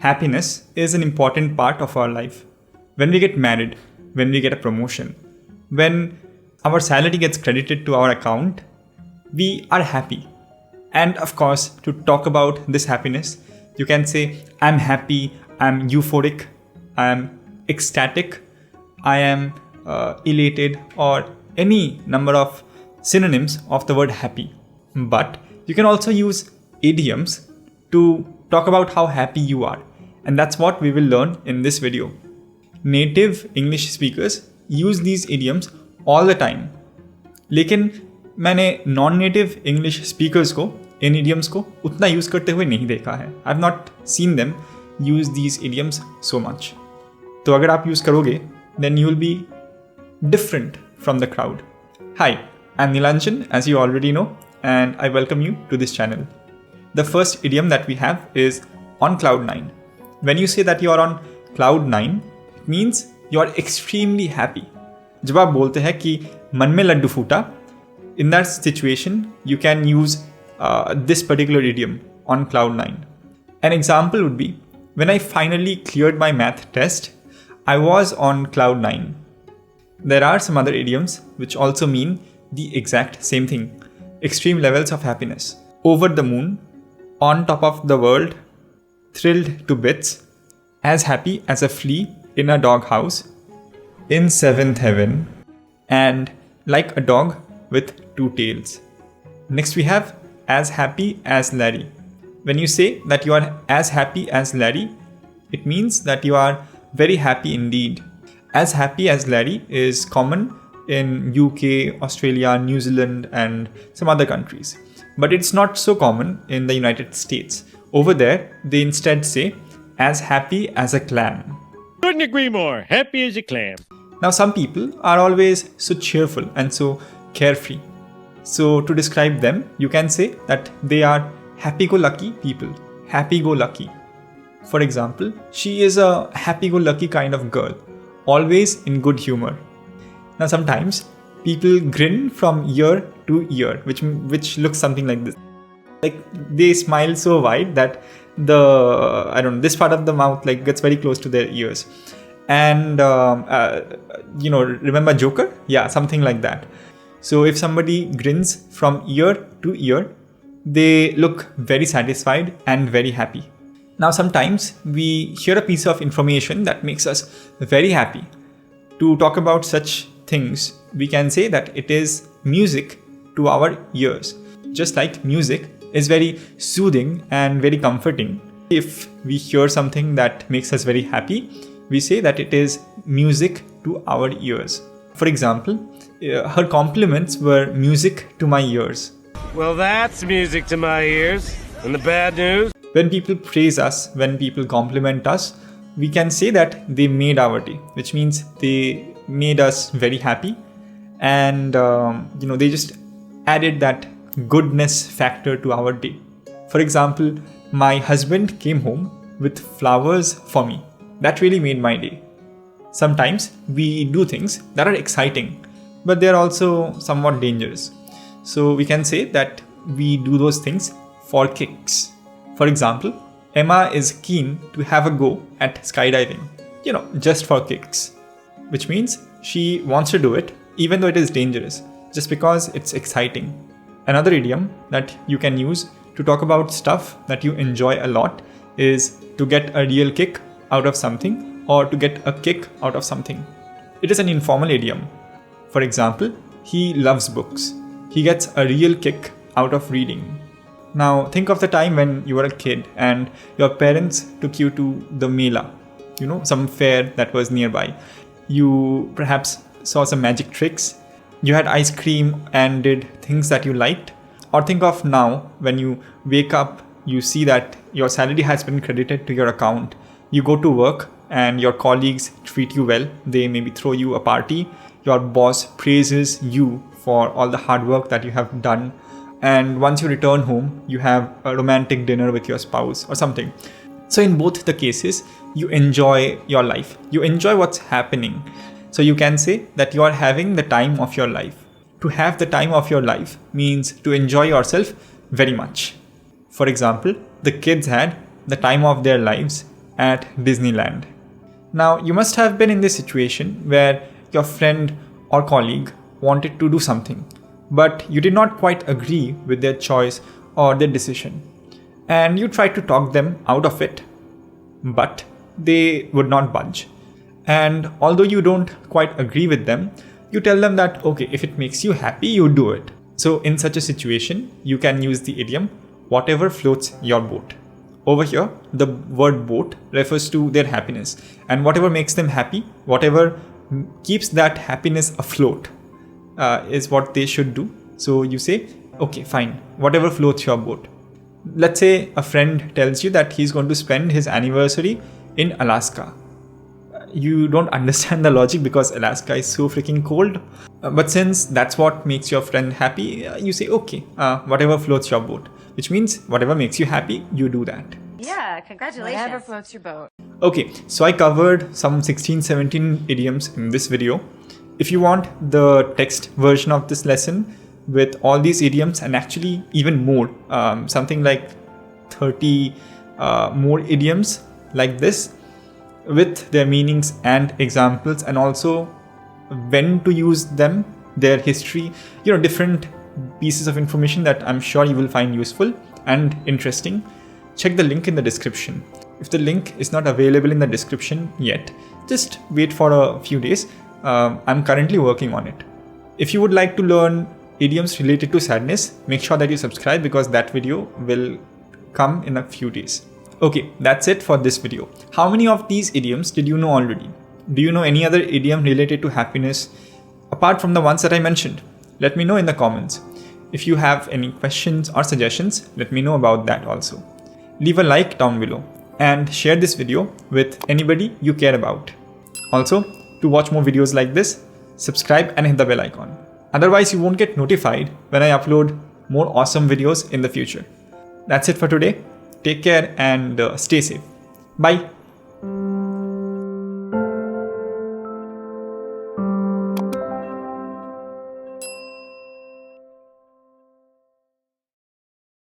happiness is an important part of our life. When we get married, when we get a promotion, when our salary gets credited to our account, we are happy. And of course, to talk about this happiness, you can say, I'm happy, I'm euphoric, I'm ecstatic, I am elated, or any number of synonyms of the word happy. But you can also use idioms to talk about how happy you are. And that's what we will learn in this video. Native English speakers use these idioms all the time. लेकिन मैंने non-native English speakers को इन idioms को उतना use करते हुए नहीं देखा है. I've not seen them use these idioms so much. तो अगर आप use करोगे, then you will be different from the crowd. Hi, I'm Nilanjan, as you already know, and I welcome you to this channel. The first idiom that we have is on cloud 9. When you say that you are on cloud 9, it means you are extremely happy. जब आप बोलते हैं कि मन में लड्डू फूटा, in that situation, you can use this particular idiom, on cloud 9. An example would be, when I finally cleared my math test, I was on cloud 9. There are some other idioms which also mean the exact same thing. Extreme levels of happiness. Over the moon, on top of the world, thrilled to bits, as happy as a flea in a doghouse, in seventh heaven, and like a dog with two tails. Next we have as happy as Larry. When you say that you are as happy as Larry, it means that you are very happy indeed. As happy as Larry is common in UK, Australia, New Zealand, and some other countries. But it's not so common in the United States. Over there, they instead say as happy as a clam. Couldn't agree more. Happy as a clam. Now, some people are always so cheerful and so carefree. So to describe them, you can say that they are happy-go-lucky people. Happy-go-lucky. For example, she is a happy-go-lucky kind of girl, always in good humor. Now, sometimes people grin from ear to ear, which looks something like this. Like they smile so wide that this part of the mouth gets very close to their ears. And remember Joker? Yeah, something like that. So if somebody grins from ear to ear, they look very satisfied and very happy. Now, sometimes we hear a piece of information that makes us very happy. To talk about such things, we can say that it is music to our ears. Just like music is very soothing and very comforting. If we hear something that makes us very happy, we say that it is music to our ears. For example, her compliments were music to my ears. Well, that's music to my ears. And the bad news? When people praise us, when people compliment us, we can say that they made our day, which means they made us very happy. And, they just added that goodness factor to our day. For example, my husband came home with flowers for me. That really made my day. Sometimes we do things that are exciting, but they're also somewhat dangerous. So we can say that we do those things for kicks. For example, Emma is keen to have a go at skydiving, just for kicks, which means she wants to do it even though it is dangerous, just because it's exciting. Another idiom that you can use to talk about stuff that you enjoy a lot is to get a real kick out of something or to get a kick out of something. It is an informal idiom. For example, he loves books. He gets a real kick out of reading. Now, think of the time when you were a kid and your parents took you to the Mela, some fair that was nearby. You perhaps saw some magic tricks. You had ice cream and did things that you liked. Or think of now, when you wake up, you see that your salary has been credited to your account. You go to work and your colleagues treat you well. They maybe throw you a party. Your boss praises you for all the hard work that you have done. And once you return home, you have a romantic dinner with your spouse or something. So in both the cases, you enjoy your life. You enjoy what's happening. So you can say that you are having the time of your life. To have the time of your life means to enjoy yourself very much. For example, the kids had the time of their lives at Disneyland. Now, you must have been in this situation where your friend or colleague wanted to do something, but you did not quite agree with their choice or their decision. And you tried to talk them out of it, but they would not budge. And although you don't quite agree with them, you tell them that, okay, if it makes you happy, you do it. So in such a situation, you can use the idiom, whatever floats your boat. Over here, the word boat refers to their happiness, and whatever makes them happy, whatever keeps that happiness afloat, is what they should do. So you say, okay, fine, whatever floats your boat. Let's say a friend tells you that he's going to spend his anniversary in Alaska. You don't understand the logic because Alaska is so freaking cold. But since that's what makes your friend happy, you say, okay, whatever floats your boat. Which means whatever makes you happy, you do that. Yeah, congratulations. Whatever floats your boat. Okay, so I covered some 16-17 idioms in this video. If you want the text version of this lesson with all these idioms and actually even more, something like 30 more idioms like this, with their meanings and examples, and also when to use them, their history, different pieces of information that I'm sure you will find useful and interesting, check the link in the description. If the link is not available in the description yet, just wait for a few days. I'm currently working on it. If you would like to learn idioms related to sadness, make sure that you subscribe because that video will come in a few days. Okay, that's it for this video. How many of these idioms did you know already? Do you know any other idiom related to happiness apart from the ones that I mentioned? Let me know in the comments. If you have any questions or suggestions, let me know about that also. Leave a like down below and share this video with anybody you care about. Also, to watch more videos like this, subscribe and hit the bell icon. Otherwise, you won't get notified when I upload more awesome videos in the future. That's it for today. Take care and stay safe. Bye.